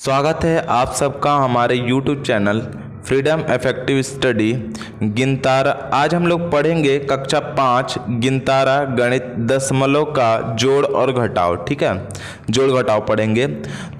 स्वागत है आप सबका हमारे YouTube channel Freedom Effective Study गिनतारा। आज हम लोग पढ़ेंगे कक्षा 5 गिनतारा गणित दशमलव का जोड़ और घटाव। ठीक है, जोड़ घटाव पढ़ेंगे।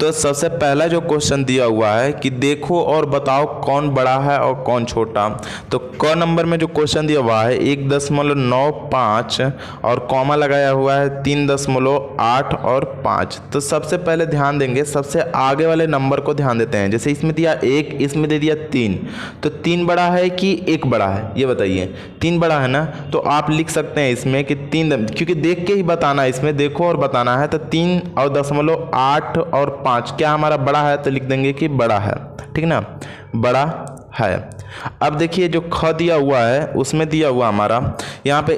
तो सबसे पहला जो क्वेश्चन दिया हुआ है कि देखो और बताओ कौन बड़ा है और कौन छोटा। तो क नंबर में जो क्वेश्चन दिया हुआ है 1.95 और कॉमा लगाया हुआ है 3.8 और 5। तो सबसे पहले ध्यान देंगे, सबसे आगे वाले नंबर को ध्यान देते हैं। जैसे इसमें दिया 1, इसमें दे दिया 3, तो 3 बड़ा है कि 1 बड़ा है, ये बताइए। 3 बड़ा है ना, तो आप लिख सकते हैं इसमें कि 3, क्योंकि देख के ही बताना है, इसमें देखो और बताना है। तो 3.8 और 5 क्या हमारा बड़ा है, तो लिख देंगे कि बड़ा है। ठीक ना, बड़ा है। अब देखिए जो ख दिया हुआ है उसमें दिया हुआ हमारा यहाँ पे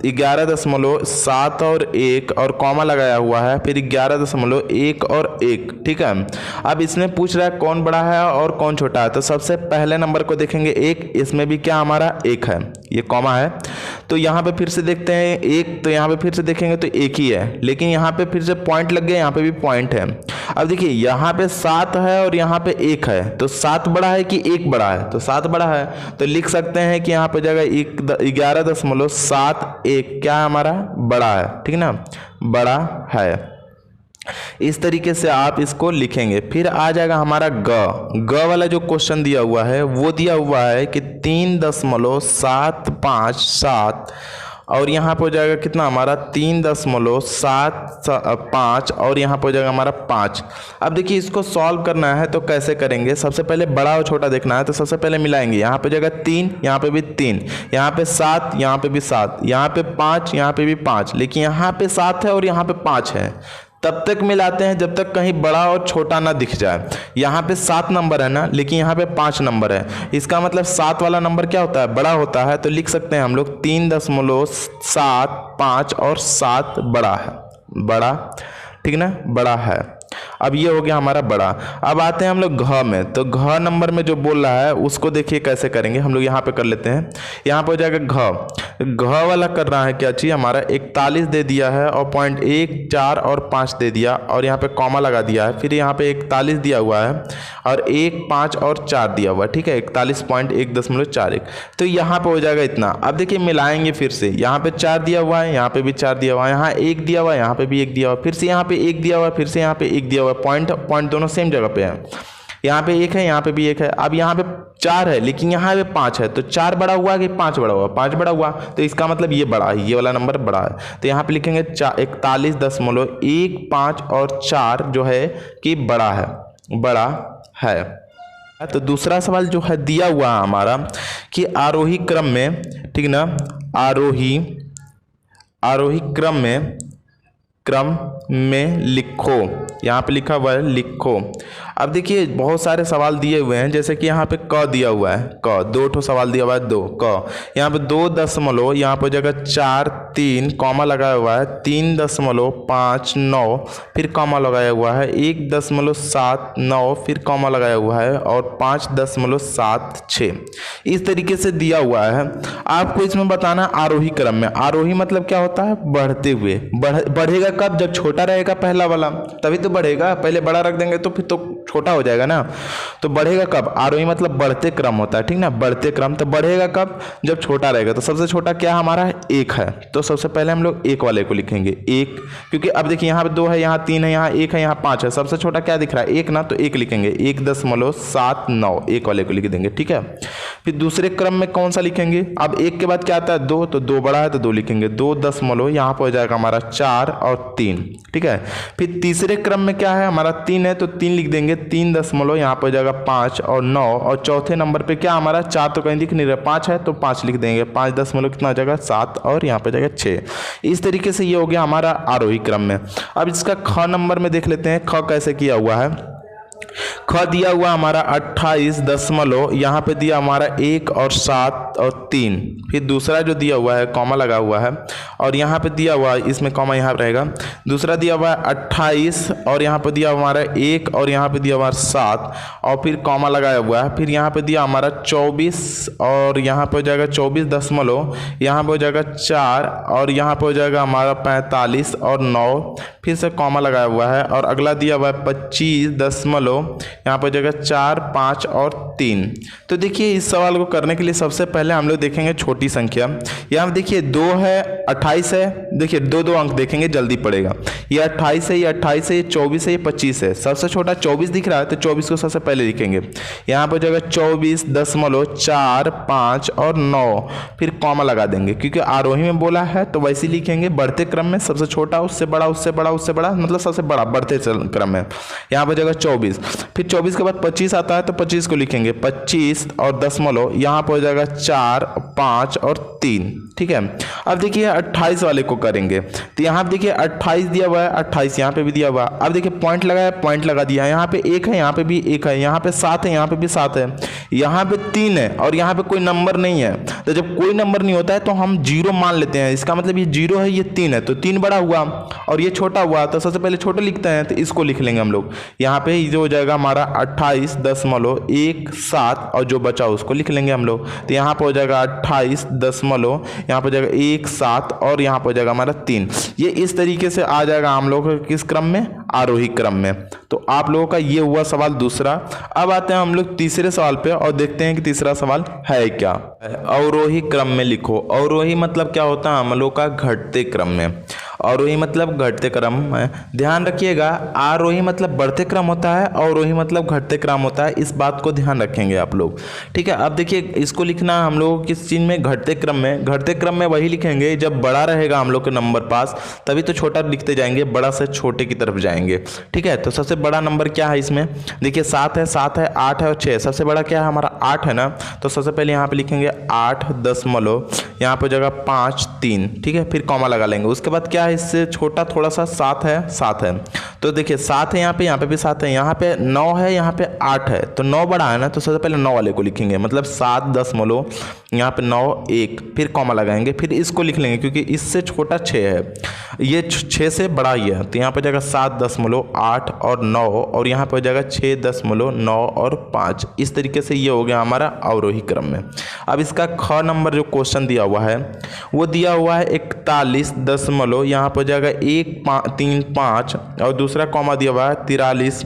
11.7 और 1 और कॉमा लगाया हुआ है, फिर 11.1 और 1। ठीक है, अब इसमें पूछ रहा है कौन बड़ा है और कौन छोटा है। तो सबसे पहले नंबर को देखेंगे 1, इसमें भी क्या हमारा 1 है, ये कॉमा है। तो यहाँ पे फिर से देखते हैं 1, तो यहाँ पे फिर से देखेंगे तो 1 ही है, लेकिन यहाँ पे फिर से पॉइंट लग गया, यहाँ पे भी पॉइंट है। अब देखिए यहाँ पे 7 है और यहाँ पे 1 है, तो 7 बड़ा है कि 1 बड़ा है, तो 7 बड़ा है। तो लिख सकते हैं कि यहाँ पे जगह 11.71 क्या हमारा बड़ा है। ठीक ना, बड़ा है। इस तरीके से आप इसको लिखेंगे। फिर आ जाएगा हमारा ग वाला जो क्वेश्चन दिया हुआ है वो दिया हुआ है कि 3.757 और यहाँ पर हो जाएगा कितना हमारा 3.75 और यहाँ पर हो जाएगा हमारा 5। अब देखिए इसको सॉल्व करना है तो कैसे करेंगे। सबसे पहले बड़ा और छोटा देखना है, तो सबसे पहले मिलाएंगे। यहाँ पे जगह 3, यहाँ पे भी 3, यहाँ पे 7, यहाँ पे भी 7, यहाँ पे 5, यहाँ पे भी 5, लेकिन यहाँ पे 7 है और यहाँ पे 5 है। तब तक मिलाते हैं जब तक कहीं बड़ा और छोटा ना दिख जाए। यहाँ पे 7 नंबर है ना, लेकिन यहाँ पे 5 नंबर है। इसका मतलब 7 वाला नंबर क्या होता है, बड़ा होता है। तो लिख सकते हैं हम लोग 3.75 और 7 बड़ा है, बड़ा। ठीक ना, बड़ा है। अब ये हो गया हमारा बड़ा। अब आते हैं हम लोग घ में। तो घ नंबर में जो बोल रहा है उसको देखिए कैसे करेंगे। हम लोग यहाँ पे कर लेते हैं। यहाँ पे हो जाएगा घ वाला कर रहा है क्या चीज़ हमारा 41 दे दिया है और 0.1, 4 और 5 दे दिया और यहाँ पे कॉमा लगा दिया है। फिर यहाँ पे 41 दिया हुआ है और 1, 5 और 4 दिया हुआ है। ठीक है, 41.1.41। तो यहाँ पे हो जाएगा इतना। अब देखिए मिलाएंगे फिर से। यहाँ पे 4 दिया हुआ है, यहाँ पे भी 4 दिया हुआ है, यहाँ 1 दिया हुआ है, यहाँ पे भी 1 दिया हुआ है, फिर से यहाँ पे 1 दिया हुआ है, फिर से यहाँ पे 1 दिया हुआ है। पॉइंट दोनों सेम जगह पे है। यहाँ पे 1 है, यहाँ पे भी 1 है। अब यहाँ पे 4 है, लेकिन यहाँ पे 5 है। तो 4 बड़ा हुआ कि 5 बड़ा हुआ, 5 बड़ा हुआ। तो इसका मतलब ये बड़ा है, ये वाला नंबर बड़ा है। तो यहाँ पे लिखेंगे 41.15 और 4 जो है कि बड़ा है, बड़ा है। तो दूसरा सवाल जो है दिया हुआ है हमारा कि आरोही क्रम में, ठीक ना, आरोही क्रम में लिखो। यहाँ पे लिखा हुआ है लिखो। अब देखिए बहुत सारे सवाल दिए हुए हैं, जैसे कि यहाँ पे क दिया हुआ है, क 2 ठो सवाल दिया हुआ है, 2 क। यहाँ पे 2 दशमलव, यहाँ पे जगह 4, 3 कॉमा लगाया हुआ है 3.59, फिर कॉमा लगाया हुआ है 1.79, फिर कॉमा लगाया हुआ है और 5.76। इस तरीके से दिया हुआ है। आपको इसमें बताना आरोही क्रम में। आरोही मतलब क्या होता है, बढ़ते हुए। बढ़ेगा कब, जब छोटा रहेगा पहला वाला, तभी तो बढ़ेगा। पहले बड़ा रख देंगे तो फिर तो छोटा हो जाएगा ना। तो बढ़ेगा कब, आरोही मतलब बढ़ते क्रम होता है। ठीक ना, बढ़ते क्रम। तो बढ़ेगा कब, जब छोटा रहेगा। तो सबसे छोटा क्या हमारा 1 है। तो सबसे पहले हम लोग 1 वाले को लिखेंगे 1, क्योंकि अब देखिए यहाँ पे 2 है, यहाँ 3 है, यहाँ 1 है, यहाँ 5 है। सबसे छोटा क्या दिख रहा है 1 ना, तो 1 लिखेंगे। 1.79 1 वाले को लिख देंगे। ठीक है, फिर दूसरे क्रम में कौन सा लिखेंगे। अब 1 के बाद क्या आता है 2, तो 2 बड़ा है तो 2 लिखेंगे। 2 दशमलव, यहाँ पर हो जाएगा हमारा 4 और 3। ठीक है, फिर तीसरे क्रम में क्या है हमारा 3 है, तो 3 लिख देंगे। 3 दशमलव, यहाँ पर हो जाएगा 5 और 9। और चौथे नंबर पे क्या हमारा 4 तो कहीं दिख नहीं रहा, 5 है तो 5 लिख देंगे। 5 दशमलव कितना हो जाएगा 7 और यहाँ पर जाएगा 6। इस तरीके से ये हो गया हमारा आरोही क्रम में। अब इसका ख नंबर में देख लेते हैं, ख कैसे किया हुआ है। ख दिया हुआ हमारा 28 दशमलव, यहाँ पे दिया हमारा 1 और 7 और 3। फिर दूसरा जो दिया हुआ है कॉमा लगा हुआ है और यहाँ पे दिया हुआ है, इसमें कॉमा यहाँ रहेगा। दूसरा दिया हुआ है 28 और यहाँ पे दिया हमारा 1 और यहाँ पे दिया हमारा 7 और फिर कॉमा लगाया हुआ है। फिर यहाँ पे दिया हमारा 24 और यहाँ पे हो जाएगा 24 दशमलव, यहाँ पे हो जाएगा 4 और यहाँ पे हो जाएगा हमारा 45 और 9, फिर से कॉमा लगाया हुआ है। और अगला दिया हुआ है 25 दशमलव यहाँ पर हो जाएगा 4, 5 और 3। तो देखिए इस सवाल को करने के लिए सबसे पहले हम लोग देखेंगे छोटी संख्या। यहाँ देखिए 2 है, 28 है, देखिए दो अंक देखेंगे जल्दी पड़ेगा। ये 28 है, ये 28 है, ये 24 है, ये 25 है। सबसे छोटा 24 दिख रहा है तो 24 को सबसे पहले लिखेंगे। यहाँ पर हो जाएगा 24.4, 5 और 9, फिर कॉमा लगा देंगे क्योंकि आरोही में बोला है तो वैसे लिखेंगे। बढ़ते क्रम में सबसे छोटा उससे बड़ा, उससे बड़ा, उससे बड़ा, मतलब सबसे बड़ा बढ़ते क्रम में। यहाँ पर हो जाएगा 24, फिर 24 के बाद 25 आता है तो 25 को लिखेंगे 25 और दशमलव, यहाँ पर हो जाएगा 4, 5 और 3। ठीक है, अब देखिए 28 वाले को करेंगे तो यहाँ पे देखिए 28 दिया हुआ है, 28 यहाँ पे भी दिया हुआ है। अब देखिए पॉइंट लगाया, पॉइंट लगा दिया, यहाँ पे 1 है, यहाँ पे भी 1 है, यहाँ पे 7 है, यहाँ पे भी 7 है, यहाँ पे 3 है और यहाँ पे कोई नंबर नहीं है। तो जब कोई नंबर नहीं होता है तो हम 0 मान लेते हैं। इसका मतलब ये 0 है, ये 3 है, तो 3 बड़ा हुआ और ये छोटा हुआ, तो सबसे पहले छोटे लिखते हैं तो इसको लिख लेंगे हम लोग। यहाँ पे जो हो जाएगा हमारा 28.17 और जो बचा उसको लिख लेंगे हम लोग। तो यहाँ पे हो जाएगा 28 दशमलव, यहाँ पर जाएगा 17 और यहाँ पर जाएगा हमारा 3। ये इस तरीके से आ जाएगा हम लोग किस क्रम में, आरोही क्रम में। तो आप लोगों का ये हुआ सवाल दूसरा। अब आते हैं हम लोग तीसरे सवाल पे और देखते हैं कि तीसरा सवाल है क्या। अवरोही क्रम में लिखो। अवरोही मतलब क्या होता है, हम लोग का घटते क्रम में। अवरोही मतलब घटते क्रम में, ध्यान रखिएगा। आरोही मतलब बढ़ते क्रम होता है, अवरोही मतलब घटते क्रम होता है, इस बात को ध्यान रखेंगे आप लोग। ठीक है, अब देखिए इसको लिखना हम लोग किस चीज़ में, घटते क्रम में। घटते क्रम में वही लिखेंगे जब बड़ा रहेगा हम लोग के नंबर पास, तभी तो छोटा लिखते जाएंगे, बड़ा से छोटे की तरफ जाएंगे। ठीक है, तो सबसे बड़ा नंबर क्या है इसमें, देखिए 7 है, 7 है, 8 है और 6 है। सबसे बड़ा क्या है हमारा 8 है ना, तो सबसे पहले यहाँ पे लिखेंगे 8 दशमलव, यहाँ पे जगह 5, 3। ठीक है, फिर कॉमा लगा लेंगे। उसके बाद क्या है, इससे छोटा थोड़ा सा 7 है, 7 है, तो देखिए 7 है, यहाँ पे भी 7 है, यहाँ पे 9 है, यहाँ पे 8 है, तो 9 बड़ा है ना, तो सबसे पहले 9 वाले को लिखेंगे, मतलब 7 दशमलव, यहाँ पे 9, 1, फिर कॉमा लगाएंगे, फिर इसको लिख लेंगे क्योंकि इससे छोटा 6 है, ये 6 से बड़ा ही है, तो यहाँ पे जाएगा 7.8 और 9 और यहाँ पे जाएगा 6.9 और 5। इस तरीके से ये हो गया हमारा अवरोही क्रम में। अब इसका ख नंबर जो क्वेश्चन दिया हुआ है वो दिया हुआ है 41 दशमलव, यहाँ पर जाएगा 135 और दूसरा कॉमा दिया हुआ है 43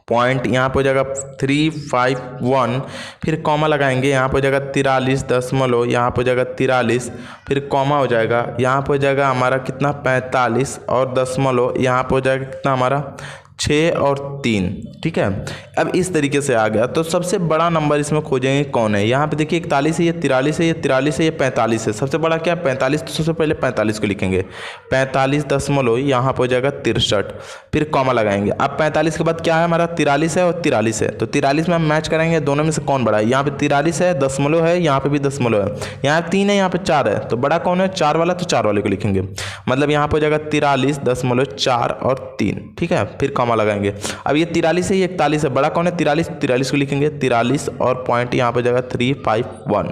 पॉइंट, यहाँ पर हो जाएगा 351, फिर कॉमा लगाएंगे, यहाँ पर हो जाएगा 43 दशमलव, यहाँ पर हो जाएगा 43, फिर कॉमा हो जाएगा, यहाँ पर हो जाएगा हमारा कितना 45 और दशमलव, यहाँ पर हो जाएगा कितना हमारा 6 और 3। ठीक है, अब इस तरीके से आ गया। तो सबसे बड़ा नंबर इसमें खोजेंगे कौन है। यहाँ पे देखिए 41 है, ये 43 है, ये 43 है, ये 45 है। सबसे बड़ा क्या है 45, तो सबसे पहले 45 को लिखेंगे, 45 दशमलव, यहाँ पर हो जाएगा 63, फिर कॉमा लगाएंगे। अब 45 के बाद क्या है हमारा 43 है और 43 है, तो 43 में हम मैच करेंगे दोनों में से कौन बड़ा है। यहाँ पे 43 है, दशमलव है, यहाँ पे भी दशमलव है, यहाँ 3 है, यहाँ पे 4 है, तो बड़ा कौन है 4 वाला, तो 4 वाले को लिखेंगे, मतलब यहाँ पर हो जाएगा 43.4 और 3। ठीक है, फिर कॉमा लगाएंगे। अब ये 43 है, ये 41 है, बड़ा कौन है 43 को लिखेंगे, 43 और पॉइंट यहाँ पे जाएगा 351।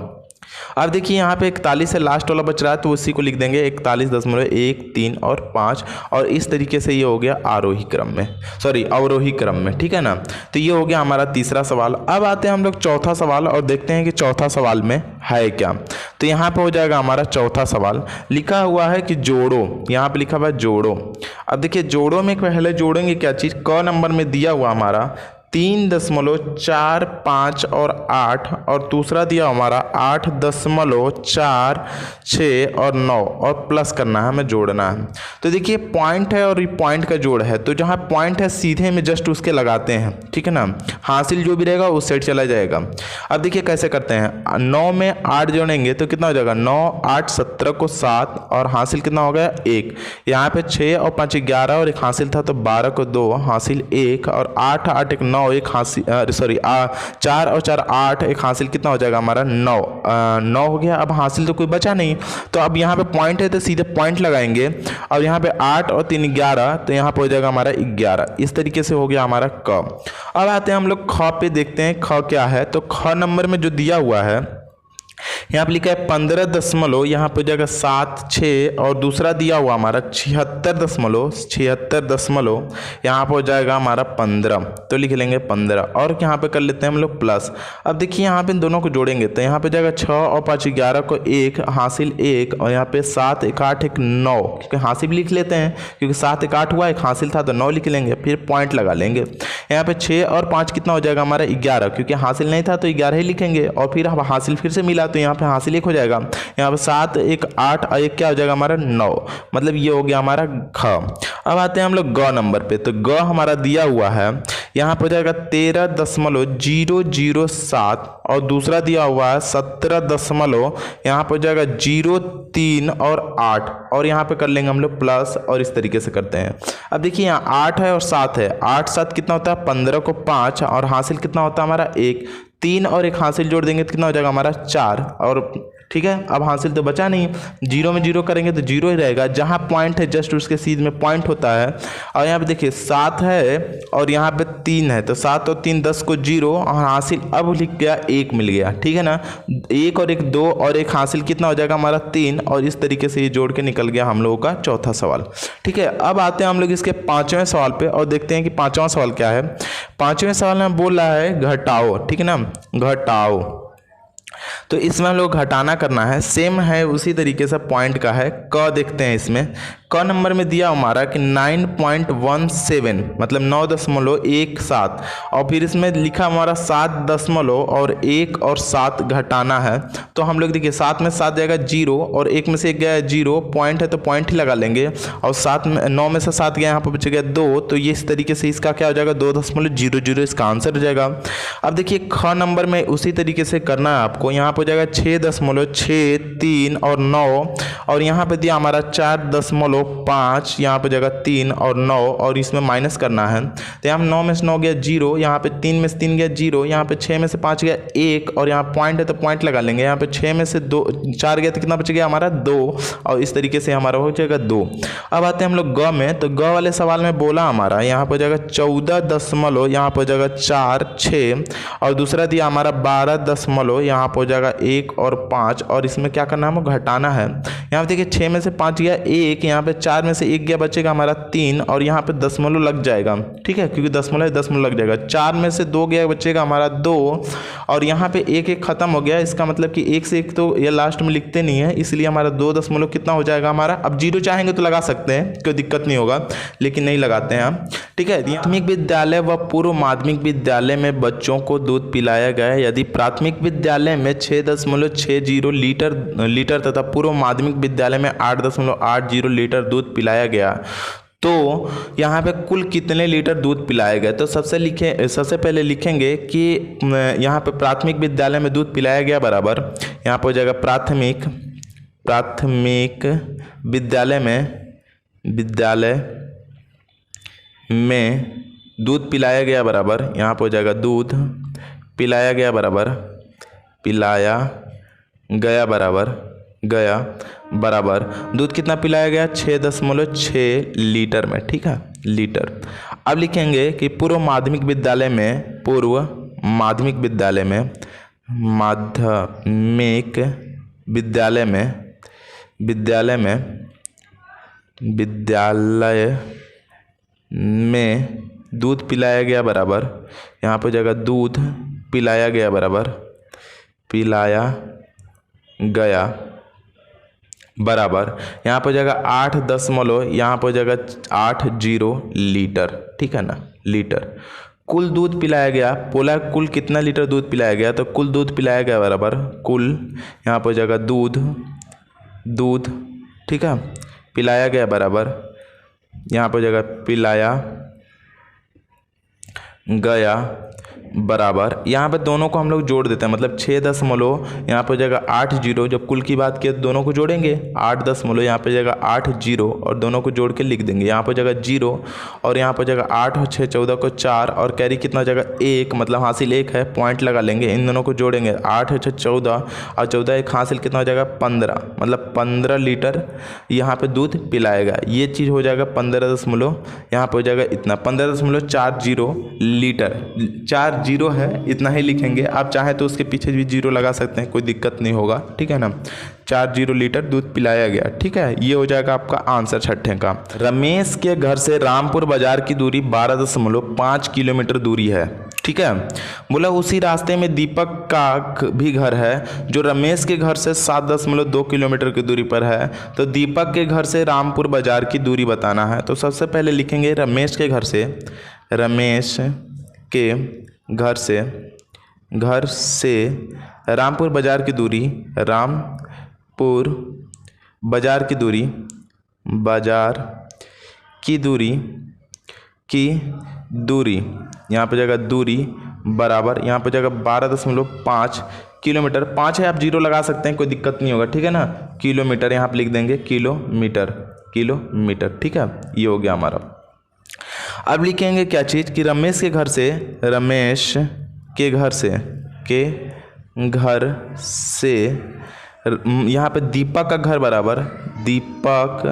अब देखिए यहाँ पे 41 से लास्ट वाला बच रहा है तो उसी को लिख देंगे 41.1, 3 और 5 और इस तरीके से ये हो गया आरोही क्रम में, सॉरी अवरोही क्रम में। ठीक है ना, तो ये हो गया हमारा तीसरा सवाल। अब आते हैं हम लोग चौथा सवाल और देखते हैं कि चौथा सवाल में है क्या। तो यहाँ पे हो जाएगा हमारा चौथा सवाल, लिखा हुआ है कि जोड़ो, यहाँ पे लिखा हुआ है जोड़ो। अब देखिए जोड़ो में पहले जोड़ेंगे क्या चीज़, क नंबर में दिया हुआ हमारा 3.4, 5 और 8 और दूसरा दिया हमारा 8.4, 6 और 9 और प्लस करना है, हमें जोड़ना है। तो देखिए पॉइंट है और ये पॉइंट का जोड़ है, तो जहाँ पॉइंट है सीधे में जस्ट उसके लगाते हैं। ठीक है ना, हासिल जो भी रहेगा उस साइड चला जाएगा। अब देखिए कैसे करते हैं, 9 में 8 जोड़ेंगे तो कितना हो जाएगा 9, 8, 17 को 7 और हासिल कितना हो गया 1। यहाँ पे 6 और 5 11 और एक हासिल था तो 12 को 2 हासिल 1 और 8, 8 एक 9 एक हासिल, सॉरी 4 और 4 8, एक हासिल कितना हो जाएगा हमारा 9 हो गया। अब हासिल तो कोई बचा नहीं, तो अब यहाँ पे पॉइंट है तो सीधे पॉइंट लगाएंगे। अब यहाँ पे 8 और 3 11, तो यहाँ पे हो जाएगा हमारा 11। इस तरीके से हो गया हमारा क। अब आते हैं हम लोग ख पे, देखते हैं ख क्या है। तो ख नंबर में जो दिया हुआ है यहाँ पे लिखा है 15 दशमलव, यहाँ पे जाएगा 7, 6 और दूसरा दिया हुआ हमारा 76 दशमलव, यहाँ पे हो जाएगा हमारा 15, तो लिख लेंगे 15 और यहाँ पे कर लेते हैं हम लोग प्लस। अब देखिए यहाँ पे इन दोनों को जोड़ेंगे तो यहाँ पे जाएगा 6 और 5 11 को 1 हासिल 1 और यहाँ पे 7 1 8 1 9, क्योंकि हासिल भी लिख लेते हैं क्योंकि 7 1 8 हुआ, एक हासिल था तो 9 लिख लेंगे, फिर पॉइंट लगा लेंगे। यहाँ पे 6 और 5 कितना हो जाएगा हमारा 11, क्योंकि हासिल नहीं था तो 11 ही लिखेंगे, और फिर हम हासिल फिर से मिला तो यहाँ पे हासिल 1 हो जाएगा। यहाँ पे 7 1 8 और 1 क्या हो जाएगा हमारा 9, मतलब ये हो गया हमारा घ। अब आते हैं हम लोग ग नंबर पे। तो ग हमारा दिया हुआ है, यहाँ पर हो जाएगा 13.007 और दूसरा दिया हुआ है 17 यहाँ पर हो जाएगा 03 और 8, और यहाँ पे कर लेंगे हम लोग प्लस, और इस तरीके से करते हैं। अब देखिए यहाँ 8 है और 7 है, 8 7 कितना होता है 15 को 5, और हासिल कितना होता है हमारा 1, 3 और 1 हासिल जोड़ देंगे तो कितना हो जाएगा हमारा 4, और ठीक है। अब हासिल तो बचा नहीं, 0 में 0 करेंगे तो 0 ही रहेगा, जहाँ पॉइंट है जस्ट उसके सीध में पॉइंट होता है। और यहाँ पे देखिए 7 है और यहाँ पे 3 है, तो 7 और 3 10 को 0, और हासिल अब लिख गया 1 मिल गया, ठीक है ना। 1 और 1 2 और 1 हासिल कितना हो जाएगा हमारा 3, और इस तरीके से ये जोड़ के निकल गया हम लोगों का चौथा सवाल, ठीक है। अब आते हैं हम लोग इसके 5वें सवाल पे और देखते हैं कि 5वां सवाल क्या है। 5वें सवाल में बोल रहा है घटाओ, ठीक है ना, घटाओ। तो इसमें हम लोग घटाना करना है, सेम है उसी तरीके से पॉइंट का है। क देखते हैं इसमें, क नंबर में दिया हमारा कि 9.17 मतलब 9.17, और फिर इसमें लिखा हमारा 7.1 और 7 घटाना है। तो हम लोग देखिए 7 में 7 जाएगा 0, और 1 में से 1 गया 0, पॉइंट है तो पॉइंट ही लगा लेंगे, और 9 में से 7 गया यहाँ पर बच गया 2, तो ये इस तरीके से इसका क्या हो जाएगा 2.00 इसका आंसर हो जाएगा। अब देखिए ख नंबर में उसी तरीके से करना है आपको, यहाँ पर हो जाएगा 6.63 और 9, और यहाँ पे दिया हमारा 4.5, यहाँ पे जगह 3 और 9, और इसमें माइनस करना है। तो यहाँ 9 में से 9 गया 0, यहाँ पे 3 में से 3 गया 0, यहाँ पे 6 में से 5 गया 1, और यहाँ पॉइंट है तो पॉइंट लगा लेंगे। यहाँ पे 6 में से 4 गया तो कितना बच गया हमारा 2, और इस तरीके से हमारा हो जाएगा 2। अब आते हैं हम लोग ग में। तो ग वाले सवाल में बोला हमारा यहाँ पर जाएगा 14 यहाँ पर जाएगा 4 6, और दूसरा दिया हमारा 12 यहाँ पर हो जाएगा 1 और 5, और इसमें क्या करना है हमें घटाना है। यहाँ पे देखिए 6 में से 5 गया 1, यहाँ पे 4 में से 1 गया बचेगा हमारा 3, और यहाँ पे दशमलव लग जाएगा, ठीक है, क्योंकि दशमलव लग जाएगा। 4 में से 2 गया बचेगा हमारा 2, और यहाँ पे 1 1 खत्म हो गया, इसका मतलब कि 1 से 1 तो ये लास्ट में लिखते नहीं है, इसलिए हमारा 2 दशमलव कितना हो जाएगा हमारा। अब 0 चाहेंगे तो लगा सकते हैं, कोई दिक्कत नहीं होगा, लेकिन नहीं लगाते हैं हम, ठीक है। प्राथमिक विद्यालय व पूर्व माध्यमिक विद्यालय में बच्चों को दूध पिलाया गया है। यदि प्राथमिक विद्यालय में 6.60 लीटर तथा पूर्व माध्यमिक विद्यालय में 8.80 लीटर दूध पिलाया गया, तो यहाँ पे कुल कितने लीटर दूध पिलाया गया। तो सबसे पहले लिखेंगे कि यहाँ पे प्राथमिक विद्यालय में दूध पिलाया गया बराबर, यहाँ पर हो जाएगा प्राथमिक विद्यालय में दूध पिलाया गया बराबर, यहाँ पर हो जाएगा दूध पिलाया गया बराबर, पिलाया गया बराबर दूध कितना पिलाया गया 6.6 लीटर में, ठीक है, लीटर। अब लिखेंगे कि पूर्व माध्यमिक विद्यालय में दूध पिलाया गया बराबर, यहाँ पर जगह दूध पिलाया गया बराबर, पिलाया गया बराबर, यहाँ पर जगह 8 यहाँ पर जगह 80 लीटर, ठीक है ना, लीटर। कुल दूध पिलाया गया, बोला कुल कितना लीटर दूध पिलाया गया, तो कुल दूध पिलाया गया बराबर कुल, यहाँ पर जगह दूध, ठीक है, पिलाया गया बराबर, यहाँ पर जगह पिलाया गया बराबर, यहाँ पे दोनों को हम लोग जोड़ देते हैं, मतलब 6 यहाँ पर जगह 80, जब कुल की बात किया तो दोनों को जोड़ेंगे, 8 यहाँ पर जगह 80 और दोनों को जोड़ के लिख देंगे, यहाँ पर जगह 0 और यहाँ पर जगह 8 और 6 14 को 4 और कैरी कितना जगह 1, मतलब हासिल 1 है, पॉइंट लगा लेंगे, इन दोनों को जोड़ेंगे 8 6 14 और 14 एक हासिल कितना हो जाएगा 15, मतलब 15 लीटर यहाँ पे दूध पिलाएगा। ये चीज़ हो जाएगा 15 यहाँ पर हो जाएगा इतना 15.40 लीटर, 40 है इतना ही लिखेंगे, आप चाहें तो उसके पीछे भी 0 लगा सकते हैं, कोई दिक्कत नहीं होगा, ठीक है ना। 40 लीटर दूध पिलाया गया, ठीक है, ये हो जाएगा आपका आंसर छठे का। रमेश के घर से रामपुर बाजार की दूरी 12.5 किलोमीटर दूरी है, ठीक है। बोला उसी रास्ते में दीपक का भी घर है जो रमेश के घर से 7.2 किलोमीटर की दूरी पर है, तो दीपक के घर से रामपुर बाजार की दूरी बताना है। तो सबसे पहले लिखेंगे रमेश के घर से, रमेश के घर से रामपुर बाज़ार की दूरी, रामपुर बाज़ार की दूरी यहाँ पे जगह दूरी बराबर, यहाँ पे जगह 12.5 किलोमीटर। 5 है, आप 0 लगा सकते हैं, कोई दिक्कत नहीं होगा, ठीक है ना। किलोमीटर यहाँ पे लिख देंगे, किलोमीटर, ठीक है। ये हो गया हमारा। अब लिखेंगे क्या चीज़ कि रमेश के घर से यहाँ पे दीपक का घर बराबर दीपक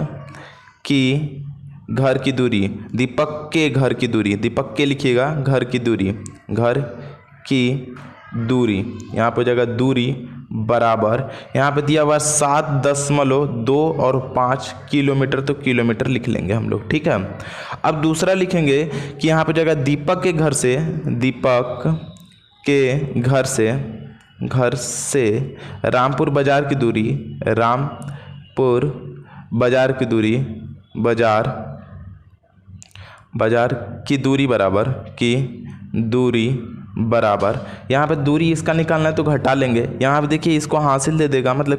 के लिखिएगा, घर की दूरी यहाँ पे जगह दूरी बराबर, यहाँ पे दिया हुआ 7.2 और 5 किलोमीटर, तो किलोमीटर लिख लेंगे हम लोग, ठीक है। अब दूसरा लिखेंगे कि यहाँ पे जगह दीपक के घर से रामपुर बाज़ार की दूरी बराबर यहाँ पे दूरी इसका निकालना है तो घटा लेंगे। यहाँ पे देखिए इसको हासिल दे देगा, तो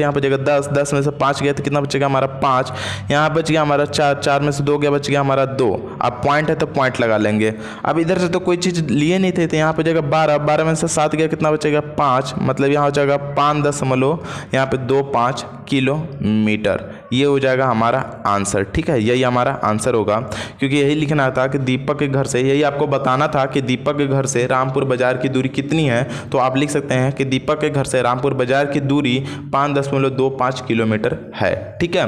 यहाँ पे जगह 10 में से 5 गया तो कितना बचेगा हमारा 5। यहाँ बच गया हमारा 4 में से 2 गया, बच गया हमारा 2। अब पॉइंट है तो पॉइंट लगा लेंगे। अब इधर से तो कोई चीज़ लिए नहीं थे, तो यहाँ पे जगह 12 में से 7 गया, कितना बचेगा 5, मतलब यहाँ हो जाएगा 5.25 किलोमीटर। ये हो जाएगा हमारा आंसर, ठीक है। यही हमारा आंसर होगा, क्योंकि यही लिखना था कि दीपक के घर से, यही आपको बताना था कि दीपक के घर से रामपुर बाज़ार की दूरी कितनी है। तो आप लिख सकते हैं कि दीपक के घर से रामपुर बाज़ार की दूरी 5.25 किलोमीटर है, ठीक है।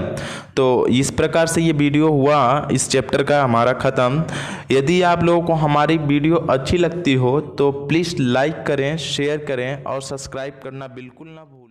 तो इस प्रकार से ये वीडियो हुआ इस चैप्टर का हमारा ख़त्म। यदि आप लोगों को हमारी वीडियो अच्छी लगती हो तो प्लीज़ लाइक करें, शेयर करें और सब्सक्राइब करना बिल्कुल ना भूलें।